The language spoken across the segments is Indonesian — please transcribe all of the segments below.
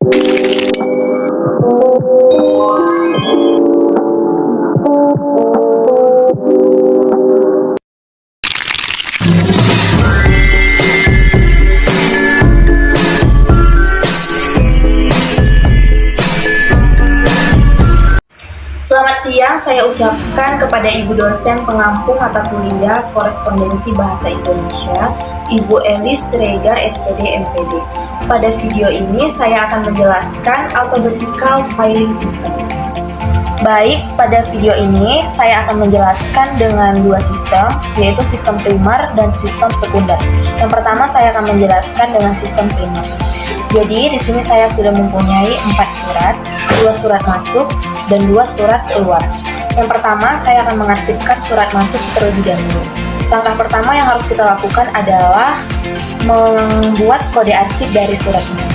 Selamat siang, saya ucapkan kepada Ibu dosen pengampu mata kuliah Korespondensi Bahasa Indonesia, Ibu Elis Regar SPD MPD. Pada video ini saya akan menjelaskan alphabetical filing system. Baik, pada video ini saya akan menjelaskan dengan dua sistem, yaitu sistem primer dan sistem sekunder. Yang pertama saya akan menjelaskan dengan sistem primer. Jadi di sini saya sudah mempunyai 4 surat, 2 surat masuk dan 2 surat keluar. Yang pertama saya akan mengarsipkan surat masuk terlebih dahulu. Langkah pertama yang harus kita lakukan adalah membuat kode arsip dari surat ini.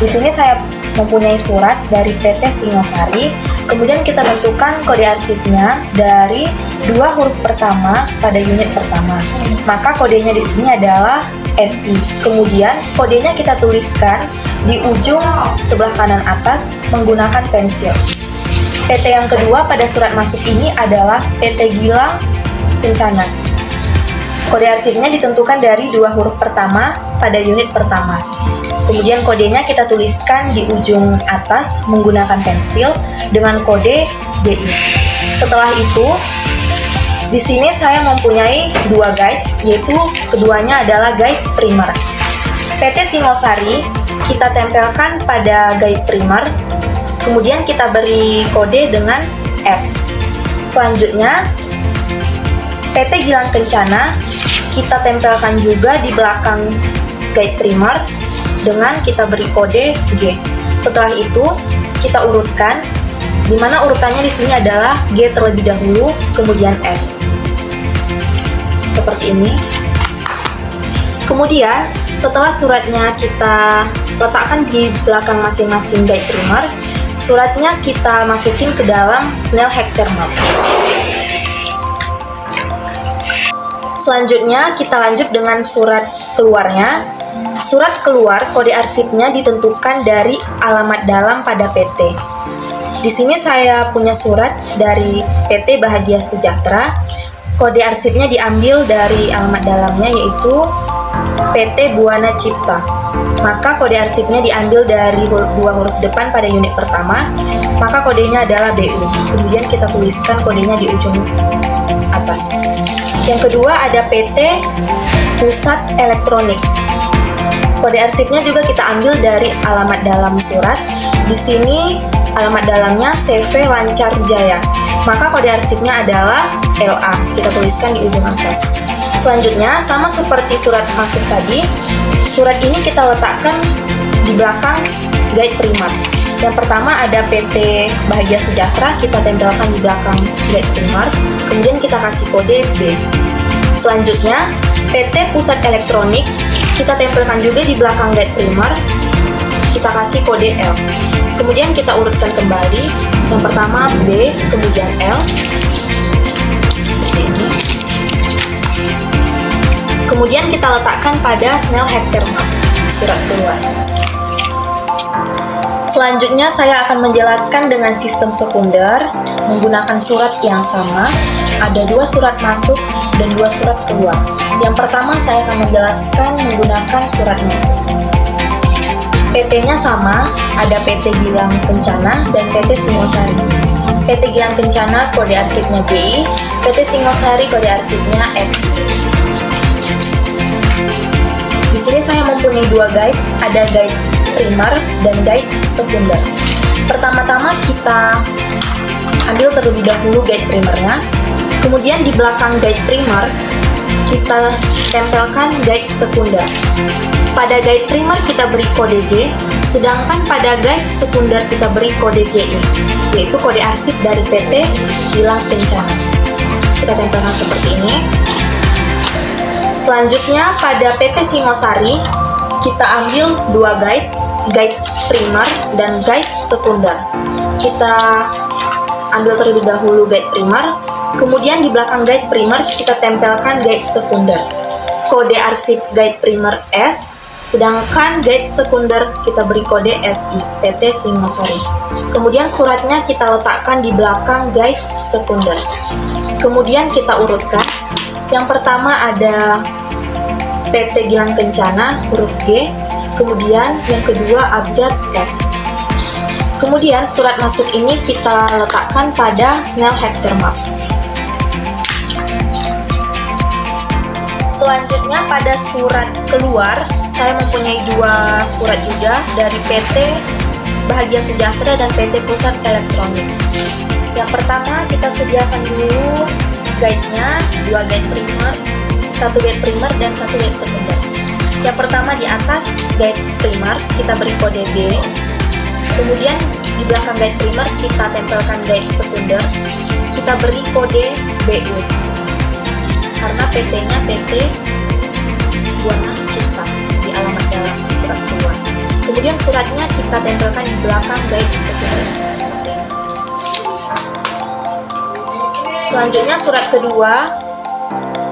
Di sini saya mempunyai surat dari PT Singosari, kemudian kita tentukan kode arsipnya dari 2 huruf pertama pada unit pertama. Maka kodenya di sini adalah SI. Kemudian kodenya kita tuliskan di ujung sebelah kanan atas menggunakan pensil. PT yang kedua pada surat masuk ini adalah PT Gilang Kencana. Kode arsipnya ditentukan dari 2 huruf pertama pada unit pertama. Kemudian kodenya kita tuliskan di ujung atas menggunakan pensil dengan kode BI. Setelah itu, di sini saya mempunyai 2 guide, yaitu keduanya adalah guide primer. PT Singosari kita tempelkan pada guide primer, kemudian kita beri kode dengan S. Selanjutnya, PT Gilang Kencana kita tempelkan juga di belakang guide primer dengan kita beri kode G. Setelah itu, kita urutkan, di mana urutannya di sini adalah G terlebih dahulu, kemudian S. Seperti ini. Kemudian, setelah suratnya kita letakkan di belakang masing-masing guide primer, suratnya kita masukin ke dalam Snell-Hechter map. Selanjutnya, kita lanjut dengan surat keluarnya. Surat keluar kode arsipnya ditentukan dari alamat dalam pada PT. Di sini saya punya surat dari PT Bahagia Sejahtera. Kode arsipnya diambil dari alamat dalamnya, yaitu PT Buana Cipta. Maka kode arsipnya diambil dari 2 huruf depan pada unit pertama, maka kodenya adalah BU. Kemudian kita tuliskan kodenya di ujung atas. Yang kedua ada PT Pusat Elektronik. Kode arsipnya juga kita ambil dari alamat dalam surat. Di sini alamat dalamnya CV Lancar Jaya. Maka kode arsipnya adalah LA. Kita tuliskan di ujung atas. Selanjutnya, sama seperti surat masuk tadi, surat ini kita letakkan di belakang guide primer. Yang pertama ada PT Bahagia Sejahtera, kita tempelkan di belakang guide primer. Kemudian kita kasih kode B. Selanjutnya, PT Pusat Elektronik, kita tempelkan juga di belakang guide primer, kita kasih kode L. Kemudian kita urutkan kembali, yang pertama B, kemudian L, seperti ini. Kemudian kita letakkan pada Snell-Hechter map, surat keluar. Selanjutnya saya akan menjelaskan dengan sistem sekunder, menggunakan surat yang sama, ada 2 surat masuk dan 2 surat keluar. Yang pertama saya akan menjelaskan menggunakan surat masuk. PT-nya sama, ada PT Gilang Kencana dan PT Singosari. PT Gilang Kencana kode arsipnya BI, PT Singosari kode arsipnya SI. Di sini saya mempunyai 2 guide, ada guide primer dan guide sekunder. Pertama-tama kita ambil terlebih dahulu guide primernya, kemudian di belakang guide primer kita tempelkan guide sekunder. Pada guide primer kita beri kode G, sedangkan pada guide sekunder kita beri kode GI, yaitu kode arsip dari PT Gilang Kencana. Kita tempelkan seperti ini. Selanjutnya pada PT Singosari kita ambil 2 guide, guide primer dan guide sekunder. Kita ambil terlebih dahulu guide primer, kemudian di belakang guide primer kita tempelkan guide sekunder. Kode arsip guide primer S, Sedangkan guide sekunder kita beri kode SI, PT Singosari. Kemudian suratnya kita letakkan di belakang guide sekunder. Kemudian kita urutkan. Yang pertama ada PT Gilang Kencana, huruf G. Kemudian yang kedua abjad S. Kemudian surat masuk ini kita letakkan pada Snell Hector Map. Selanjutnya pada surat keluar, saya mempunyai dua surat juga dari PT Bahagia Sejahtera dan PT Pusat Elektronik. Yang pertama kita sediakan dulu guide-nya, dua guide primer, satu guide primer dan satu guide sekunder. Yang pertama di atas guide primer kita beri kode B. Kemudian di belakang guide primer kita tempelkan guide sekunder, kita beri kode BU. Karena PT-nya PT Buana Cipta di alamat dalam surat keluar. Kemudian suratnya kita tempelkan di belakang guide sekunder. Selanjutnya surat kedua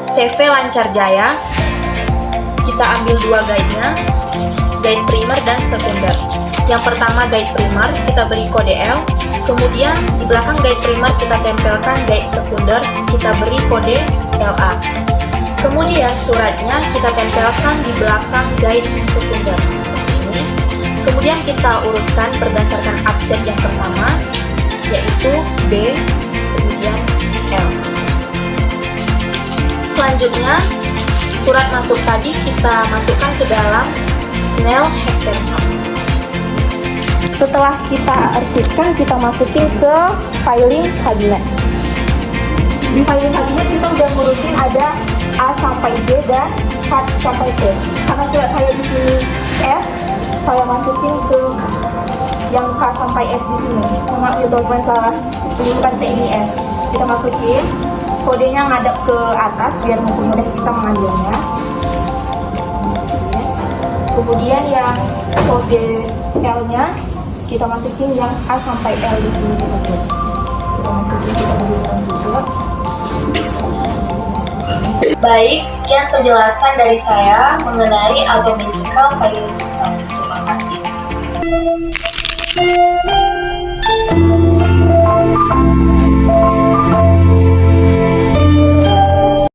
CV Lancar Jaya. Kita ambil dua guide-nya, guide primer dan sekunder. Yang pertama guide primer kita beri kode L. Kemudian di belakang guide primer kita tempelkan guide sekunder, kita beri kode LA. Kemudian suratnya kita tempelkan di belakang guide sekunder seperti ini. Kemudian kita urutkan berdasarkan abjad yang pertama, yaitu B, kemudian L. Selanjutnya surat masuk tadi kita masukkan ke dalam Snell Hector Map. Setelah kita arsipkan, kita masukin ke filing kabinet. Di filing kabinet kita udah ngurusin ada A sampai J dan H sampai T. Karena surat saya di sini S, saya masukin ke yang H sampai S di sini. Maaf ya teman-teman, salah tulisan T ini S. Kita masukin, kodenya ngadep ke atas biar mempermudah kita mengambilnya. Kemudian yang kode L-nya kita masukin yang A sampai L di sini teman-teman. Kita masukin, kita berikan juga. Baik, sekian penjelasan dari saya mengenai Alphabetical Filing System.